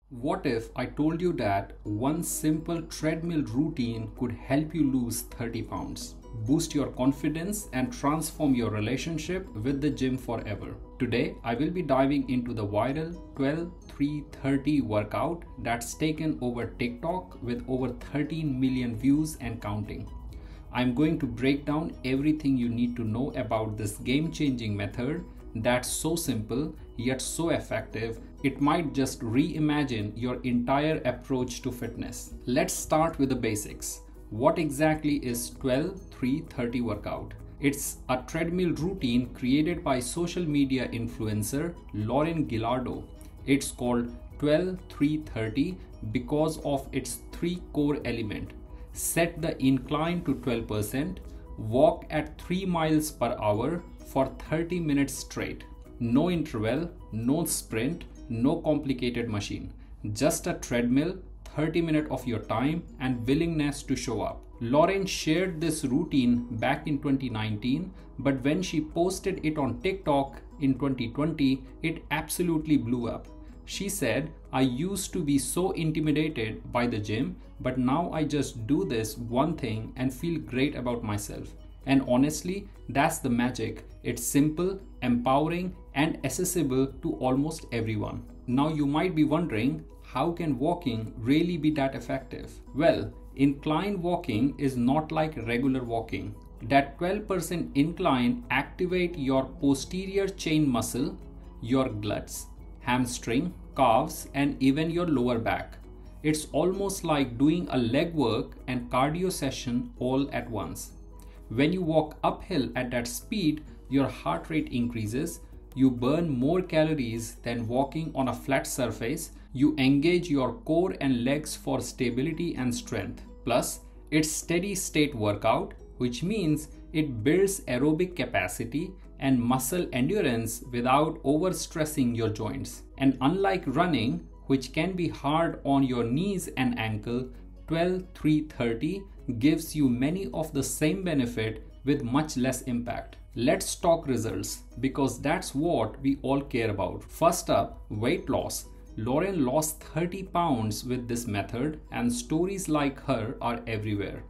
What if I told you that one simple treadmill routine could help you lose 30 pounds, boost your confidence, and transform your relationship with the gym forever? Today, I will be diving into the viral 12-3-30 workout that's taken over TikTok with over 13 million views and counting. I'm going to break down everything you need to know about this game-changing method that's so simple yet so effective, it might just reimagine your entire approach to fitness. Let's start with the basics. What exactly is 12-3-30 workout? It's a treadmill routine created by social media influencer Lauren Gillardo. It's called 12-3-30 because of its three core elements. Set the incline to 12%, walk at 3 miles per hour for 30 minutes straight. No interval, no sprint, no complicated machine. Just a treadmill, 30 minutes of your time and willingness to show up. Lauren shared this routine back in 2019, but when she posted it on TikTok in 2020, it absolutely blew up. She said, "I used to be so intimidated by the gym, but now I just do this one thing and feel great about myself." And honestly, that's the magic. It's simple, empowering, and accessible to almost everyone. Now you might be wondering, how can walking really be that effective? Well, incline walking is not like regular walking. That 12% incline activates your posterior chain muscle, your glutes, hamstring, calves, and even your lower back. It's almost like doing a leg work and cardio session all at once. When you walk uphill at that speed, your heart rate increases, you burn more calories than walking on a flat surface, you engage your core and legs for stability and strength. Plus, it's steady state workout, which means it builds aerobic capacity and muscle endurance without overstressing your joints. And unlike running, which can be hard on your knees and ankle, 12-3-30 gives you many of the same benefit with much less impact. Let's talk results because that's what we all care about. First up, weight loss. Lauren lost 30 pounds with this method and stories like her are everywhere.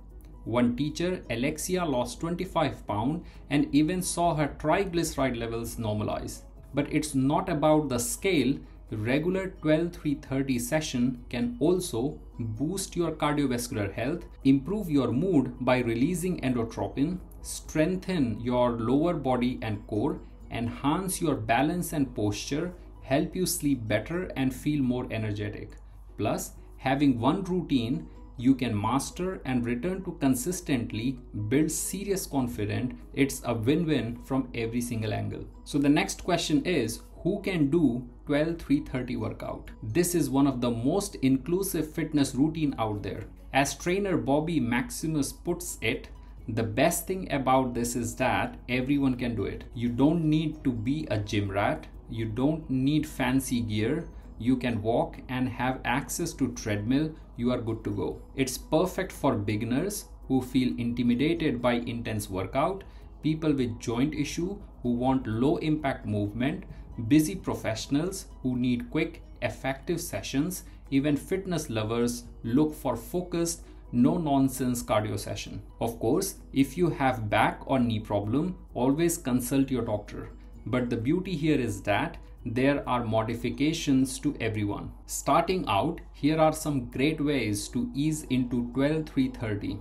One teacher, Alexia, lost 25 pounds and even saw her triglyceride levels normalize. But it's not about the scale. Regular 12-3-30 session can also boost your cardiovascular health, improve your mood by releasing endorphin, strengthen your lower body and core, enhance your balance and posture, help you sleep better and feel more energetic. Plus, having one routine you can master and return to consistently builds serious confidence. It's a win-win from every single angle. So the next question is, who can do 12-3-30 workout? This is one of the most inclusive fitness routine out there. As trainer Bobby Maximus puts it, the best thing about this is that everyone can do it. You don't need to be a gym rat. You don't need fancy gear. You can walk and have access to treadmill. You are good to go. It's perfect for beginners who feel intimidated by intense workout, people with joint issue who want low impact movement, busy professionals who need quick, effective sessions, even fitness lovers look for focused, no-nonsense cardio session. Of course, if you have back or knee problem, always consult your doctor. But the beauty here is that there are modifications to everyone. Starting out, here are some great ways to ease into 12-3-30.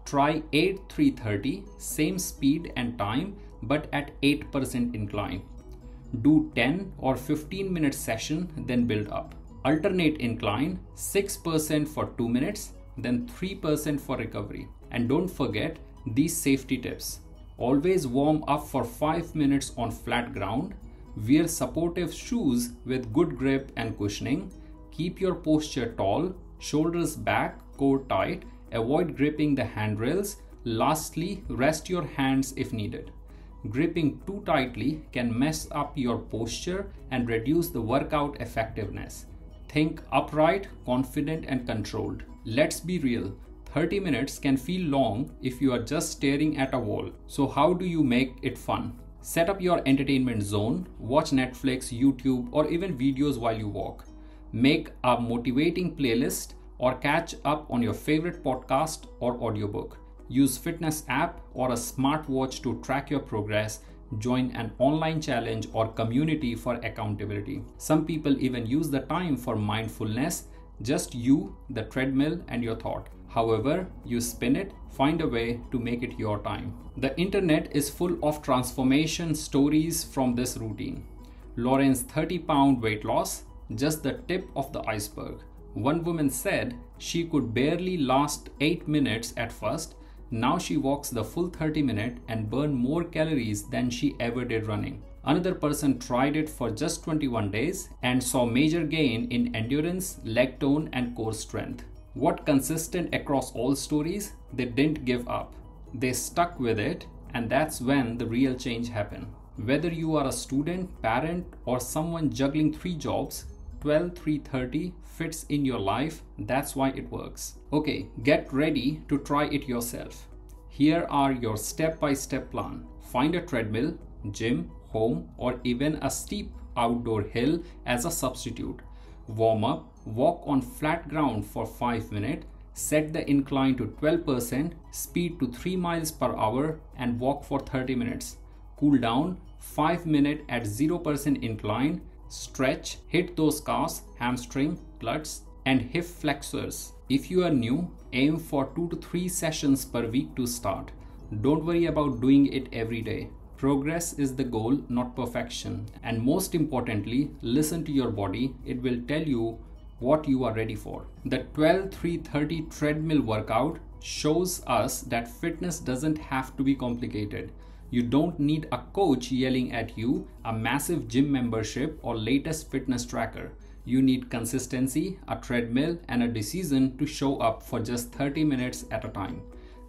Try 8-3-30, same speed and time, but at 8% incline. Do 10 or 15 minute session, then build up. Alternate incline, 6% for 2 minutes, then 3% for recovery. And don't forget these safety tips. Always warm up for 5 minutes on flat ground. Wear supportive shoes with good grip and cushioning. Keep your posture tall, shoulders back, core tight. Avoid gripping the handrails. Lastly, rest your hands if needed. Gripping too tightly can mess up your posture and reduce the workout effectiveness. Think upright, confident, and controlled. Let's be real. 30 minutes can feel long if you are just staring at a wall. So how do you make it fun? Set up your entertainment zone, watch Netflix, YouTube, or even videos while you walk. Make a motivating playlist or catch up on your favorite podcast or audiobook. Use fitness app or a smartwatch to track your progress. Join an online challenge or community for accountability. Some people even use the time for mindfulness, just you, the treadmill, and your thought. However you spin it, find a way to make it your time. The internet is full of transformation stories from this routine. Lauren's 30-pound weight loss, just the tip of the iceberg. One woman said she could barely last 8 minutes at first. Now she walks the full 30 minutes and burns more calories than she ever did running. Another person tried it for just 21 days and saw major gain in endurance, leg tone, and core strength. What consistent across all stories? They didn't give up. They stuck with it, and that's when the real change happened. Whether you are a student, parent, or someone juggling 3 jobs, 12-3-30 fits in your life. That's why it works. Okay, get ready to try it yourself. Here are your step-by-step plan. Find a treadmill, gym, home, or even a steep outdoor hill as a substitute. Warm up, walk on flat ground for 5 minutes, set the incline to 12%, speed to 3 miles per hour, and walk for 30 minutes. Cool down, 5 minutes at 0% incline, stretch, hit those calves, hamstring, glutes, and hip flexors. If you are new, aim for 2 to 3 sessions per week to start. Don't worry about doing it every day. Progress is the goal, not perfection. And most importantly, listen to your body. It will tell you what you are ready for. The 12-3-30 treadmill workout shows us that fitness doesn't have to be complicated. You don't need a coach yelling at you, a massive gym membership, or latest fitness tracker. You need consistency, a treadmill, and a decision to show up for just 30 minutes at a time.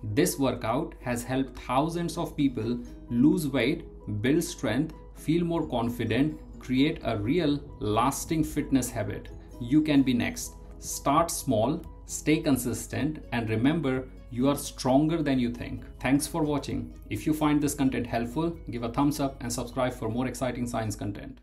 This workout has helped thousands of people lose weight, build strength, feel more confident, create a real, lasting fitness habit. You can be next. Start small, stay consistent, and remember, you are stronger than you think. Thanks for watching. If you find this content helpful, give a thumbs up and subscribe for more exciting science content.